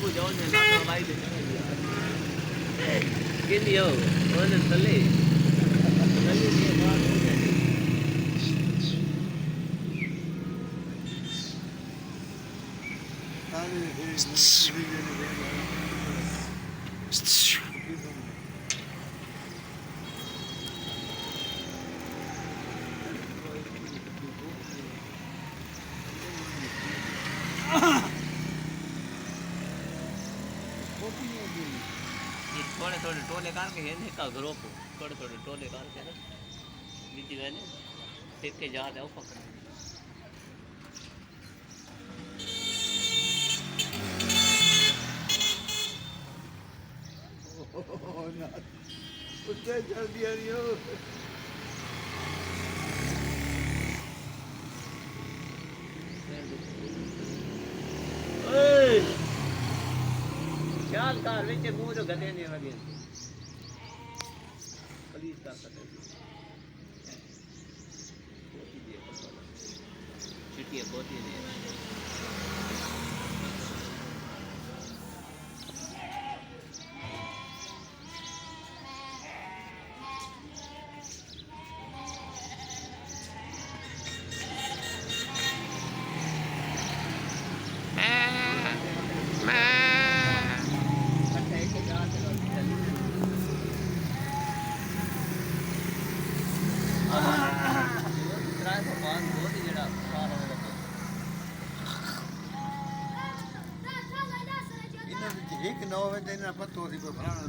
को जाओ ने ना भाई दे के दियो ओने तले तले के बात हो जाए थोड़े थोड़े टोले करके है का ग्रुप थोड़े थोड़े टोले करके ना बीती मैंने देख के जा रहा हूँ पकड़ उससे जल्दी आ रही हो ख्याल कार विच मुंह जो गदे ने वगे प्लीज कर सकते चिट्ठी बहुत ही ने एक 9 बजे ना पतो सी कोई फलाना